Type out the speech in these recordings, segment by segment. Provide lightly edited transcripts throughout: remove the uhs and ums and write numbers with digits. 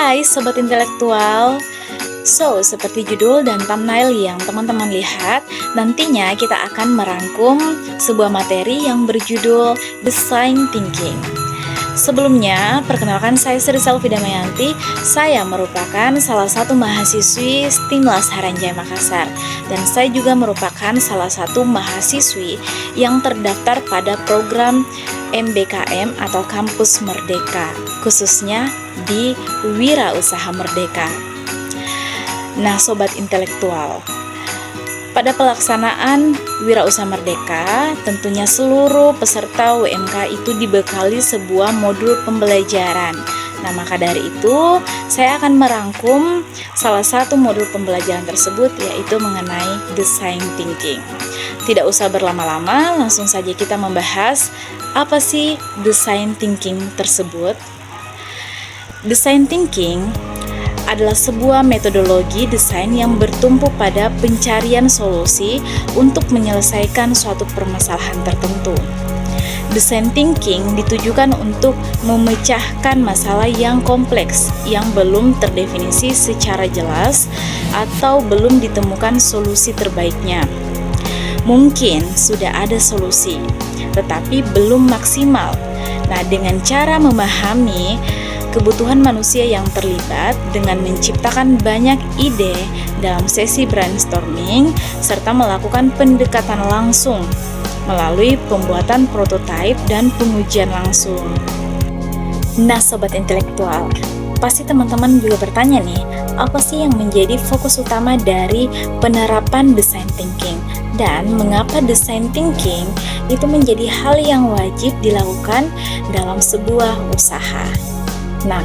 Hai Sobat Intelektual. Seperti judul dan thumbnail yang teman-teman lihat, nantinya kita akan merangkum sebuah materi yang berjudul Design Thinking. Sebelumnya, perkenalkan saya Sri Selvi Damayanti. Saya merupakan salah satu mahasiswi Stimlas Haranjaya Makassar. Dan saya juga merupakan salah satu mahasiswi yang terdaftar pada program MBKM atau Kampus Merdeka, khususnya di Wira Usaha Merdeka. Nah, Sobat Intelektual, pada pelaksanaan Wira Usaha Merdeka, tentunya seluruh peserta WMK itu dibekali sebuah modul pembelajaran. Nah, maka dari itu, saya akan merangkum salah satu modul pembelajaran tersebut, yaitu mengenai Design Thinking. Tidak usah berlama-lama, langsung saja kita membahas apa sih Design Thinking tersebut. Design Thinking adalah sebuah metodologi desain yang bertumpu pada pencarian solusi untuk menyelesaikan suatu permasalahan tertentu. Design thinking ditujukan untuk memecahkan masalah yang kompleks yang belum terdefinisi secara jelas atau belum ditemukan solusi terbaiknya. Mungkin sudah ada solusi, tetapi belum maksimal. Nah, dengan cara memahami kebutuhan manusia yang terlibat dengan menciptakan banyak ide dalam sesi brainstorming serta melakukan pendekatan langsung melalui pembuatan prototipe dan pengujian langsung. Nah, Sobat Intelektual, pasti teman-teman juga bertanya nih, apa sih yang menjadi fokus utama dari penerapan design thinking? Dan mengapa design thinking itu menjadi hal yang wajib dilakukan dalam sebuah usaha? Nah,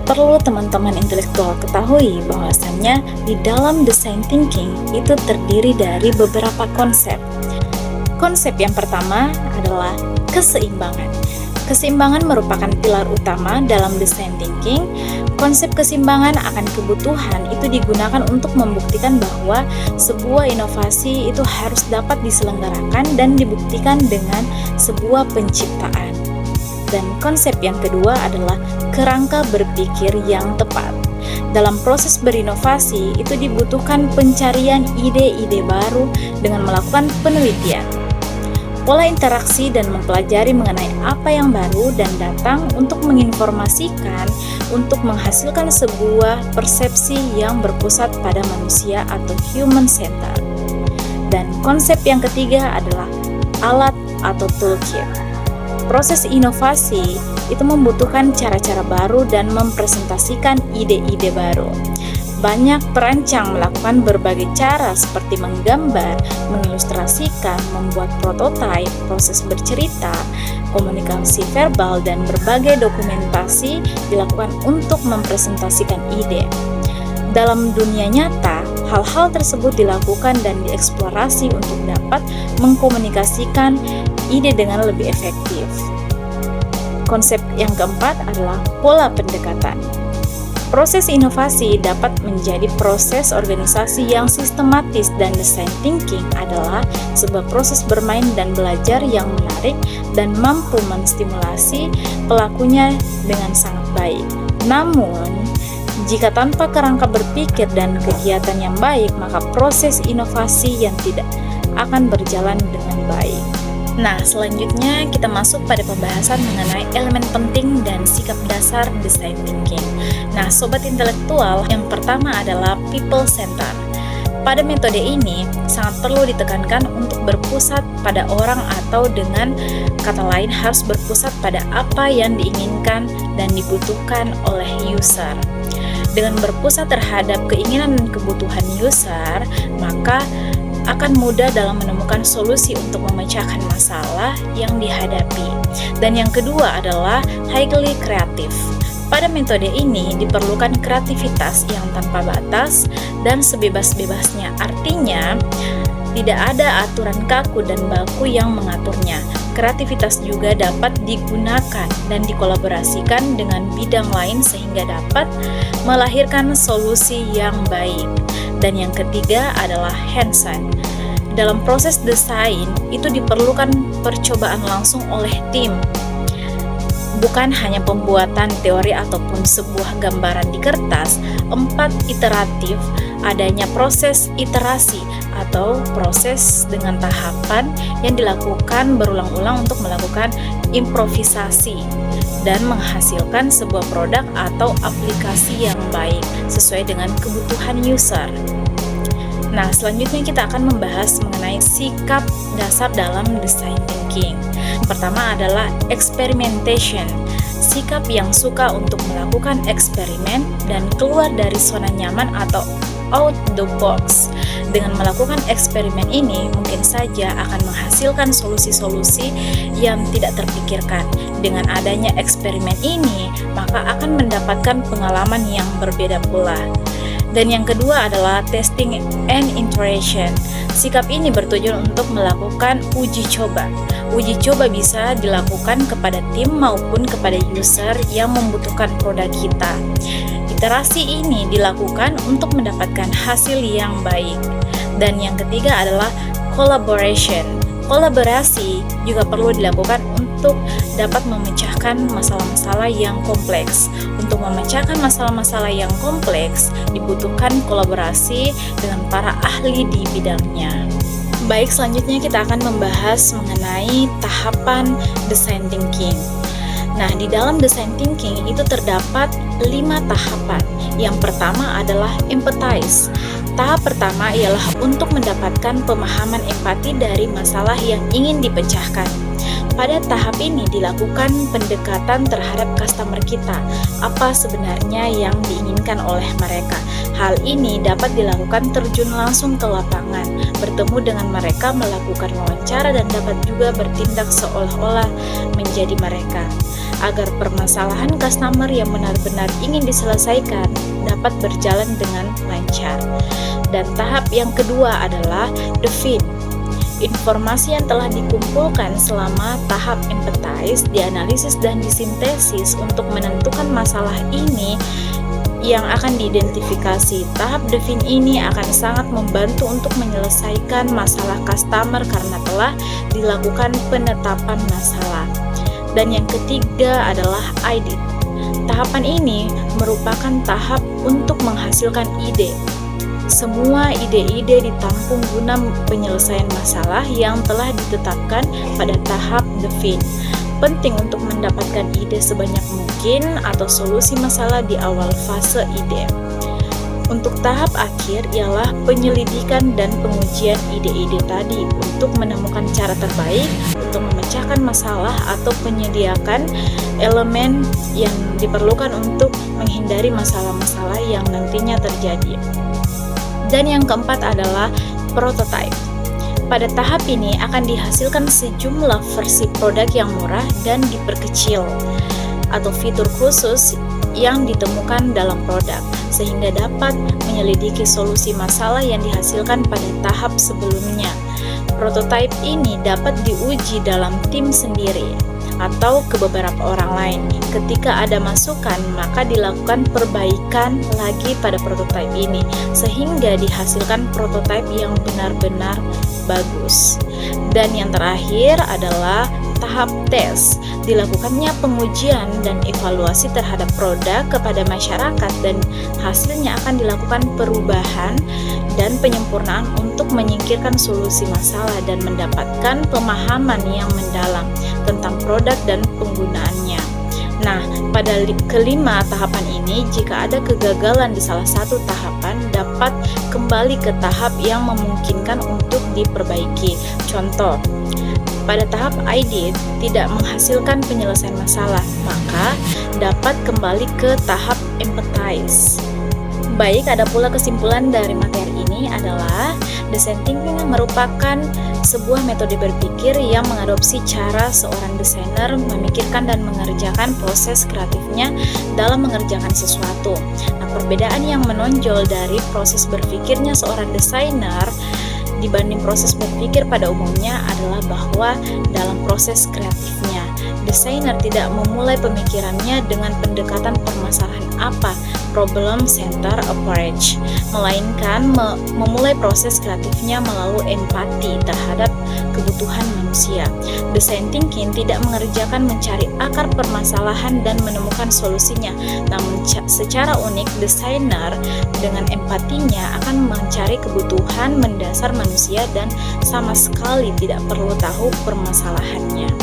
perlu teman-teman intelektual ketahui bahwasannya di dalam design thinking itu terdiri dari beberapa konsep. Konsep yang pertama adalah keseimbangan. Keseimbangan merupakan pilar utama dalam design thinking. Konsep keseimbangan akan kebutuhan itu digunakan untuk membuktikan bahwa sebuah inovasi itu harus dapat diselenggarakan dan dibuktikan dengan sebuah penciptaan. Dan konsep yang kedua adalah kerangka berpikir yang tepat. Dalam proses berinovasi itu dibutuhkan pencarian ide-ide baru dengan melakukan penelitian, pola interaksi dan mempelajari mengenai apa yang baru dan datang untuk menginformasikan untuk menghasilkan sebuah persepsi yang berpusat pada manusia atau human center. Dan konsep yang ketiga adalah alat atau toolkit. Proses inovasi itu membutuhkan cara-cara baru dan mempresentasikan ide-ide baru. Banyak perancang melakukan berbagai cara seperti menggambar, mengilustrasikan, membuat prototipe, proses bercerita, komunikasi verbal, dan berbagai dokumentasi dilakukan untuk mempresentasikan ide. Dalam dunia nyata, hal-hal tersebut dilakukan dan dieksplorasi untuk dapat mengkomunikasikan ide dengan lebih efektif. Konsep yang keempat adalah pola pendekatan. Proses inovasi dapat menjadi proses organisasi yang sistematis dan design thinking adalah sebuah proses bermain dan belajar yang menarik dan mampu menstimulasi pelakunya dengan sangat baik. Namun, jika tanpa kerangka berpikir dan kegiatan yang baik, maka proses inovasi yang tidak akan berjalan dengan baik. Nah, selanjutnya kita masuk pada pembahasan mengenai elemen penting dan sikap dasar design thinking. Nah, Sobat Intelektual, yang pertama adalah people center. Pada metode ini, sangat perlu ditekankan untuk berpusat pada orang atau dengan kata lain harus berpusat pada apa yang diinginkan dan dibutuhkan oleh user. Dengan berpusat terhadap keinginan dan kebutuhan user, maka akan mudah dalam menemukan solusi untuk memecahkan masalah yang dihadapi. Dan yang kedua adalah highly kreatif. Pada metode ini diperlukan kreativitas yang tanpa batas dan sebebas-bebasnya. Artinya, tidak ada aturan kaku dan baku yang mengaturnya. Kreativitas juga dapat digunakan dan dikolaborasikan dengan bidang lain sehingga dapat melahirkan solusi yang baik. Dan yang ketiga adalah hands-on. Dalam proses desain itu diperlukan percobaan langsung oleh tim bukan hanya pembuatan teori ataupun sebuah gambaran di kertas. 4 iteratif, adanya proses iterasi atau proses dengan tahapan yang dilakukan berulang-ulang untuk melakukan improvisasi dan menghasilkan sebuah produk atau aplikasi yang baik sesuai dengan kebutuhan user. Nah, selanjutnya kita akan membahas mengenai sikap dasar dalam design thinking. Pertama adalah experimentation, sikap yang suka untuk melakukan eksperimen dan keluar dari zona nyaman atau out the box. Dengan melakukan eksperimen ini, mungkin saja akan menghasilkan solusi-solusi yang tidak terpikirkan. Dengan adanya eksperimen ini, maka akan mendapatkan pengalaman yang berbeda pula. Dan yang kedua adalah testing and iteration. Sikap ini bertujuan untuk melakukan uji coba. Uji coba bisa dilakukan kepada tim maupun kepada user yang membutuhkan produk kita. Iterasi ini dilakukan untuk mendapatkan hasil yang baik. Dan yang ketiga adalah collaboration. Kolaborasi juga perlu dilakukan untuk dapat memecahkan masalah-masalah yang kompleks. Untuk memecahkan masalah-masalah yang kompleks, dibutuhkan kolaborasi dengan para ahli di bidangnya. Baik, selanjutnya kita akan membahas mengenai tahapan design thinking. Nah, di dalam design thinking itu terdapat 5 tahapan. Yang pertama adalah empathize. Tahap pertama ialah untuk mendapatkan pemahaman empati dari masalah yang ingin dipecahkan. Pada tahap ini dilakukan pendekatan terhadap customer kita, apa sebenarnya yang diinginkan oleh mereka. Hal ini dapat dilakukan terjun langsung ke lapangan, bertemu dengan mereka, melakukan wawancara, dan dapat juga bertindak seolah-olah menjadi mereka, agar permasalahan customer yang benar-benar ingin diselesaikan dapat berjalan dengan lancar. Dan tahap yang kedua adalah define. Informasi yang telah dikumpulkan selama tahap empathize dianalisis dan disintesis untuk menentukan masalah ini yang akan diidentifikasi. Tahap define ini akan sangat membantu untuk menyelesaikan masalah customer karena telah dilakukan penetapan masalah. Dan yang ketiga adalah audit. Tahapan ini merupakan tahap untuk menghasilkan ide. Semua ide-ide ditampung guna penyelesaian masalah yang telah ditetapkan pada tahap define. Penting untuk mendapatkan ide sebanyak mungkin atau solusi masalah di awal fase ide. Untuk tahap akhir ialah penyelidikan dan pengujian ide-ide tadi untuk menemukan cara terbaik untuk memecahkan masalah atau penyediakan elemen yang diperlukan untuk menghindari masalah-masalah yang nantinya terjadi. Dan yang keempat adalah prototype. Pada tahap ini akan dihasilkan sejumlah versi produk yang murah dan diperkecil atau fitur khusus yang ditemukan dalam produk sehingga dapat menyelidiki solusi masalah yang dihasilkan pada tahap sebelumnya. Prototype ini dapat diuji dalam tim sendiri atau ke beberapa orang lain. Ketika ada masukan, maka dilakukan perbaikan lagi pada prototipe ini sehingga dihasilkan prototipe yang benar-benar bagus. Dan yang terakhir adalah tahap tes. Dilakukannya pengujian dan evaluasi terhadap produk kepada masyarakat dan hasilnya akan dilakukan perubahan dan penyempurnaan untuk menyingkirkan solusi masalah dan mendapatkan pemahaman yang mendalam tentang produk dan penggunaannya. Nah, pada kelima tahapan ini, jika ada kegagalan di salah satu tahapan, dapat kembali ke tahap yang memungkinkan untuk diperbaiki. Contoh, pada tahap audit tidak menghasilkan penyelesaian masalah, maka dapat kembali ke tahap empathize. Baik, ada pula kesimpulan dari materi ini adalah design thinking merupakan sebuah metode berpikir yang mengadopsi cara seorang desainer memikirkan dan mengerjakan proses kreatifnya dalam mengerjakan sesuatu. Nah, perbedaan yang menonjol dari proses berpikirnya seorang desainer dibanding proses berpikir pada umumnya adalah bahwa dalam proses kreatifnya, desainer tidak memulai pemikirannya dengan pendekatan permasalahan apa, problem center approach, melainkan memulai proses kreatifnya melalui empati terhadap kebutuhan manusia. Design thinking tidak mengerjakan mencari akar permasalahan dan menemukan solusinya, namun secara unik desainer dengan empatinya akan mencari kebutuhan mendasar manusia dan sama sekali tidak perlu tahu permasalahannya.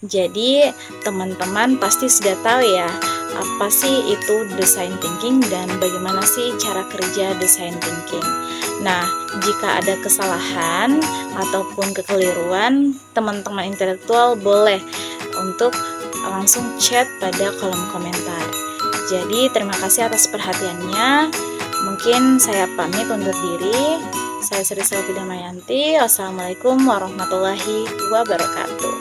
Jadi teman-teman pasti sudah tahu ya, apa sih itu design thinking dan bagaimana sih cara kerja design thinking. Nah, jika ada kesalahan ataupun kekeliruan, teman-teman intelektual boleh untuk langsung chat pada kolom komentar. Jadi terima kasih atas perhatiannya. Mungkin saya pamit undur diri. Saya Sri Selvi Damayanti. Wassalamualaikum warahmatullahi wabarakatuh.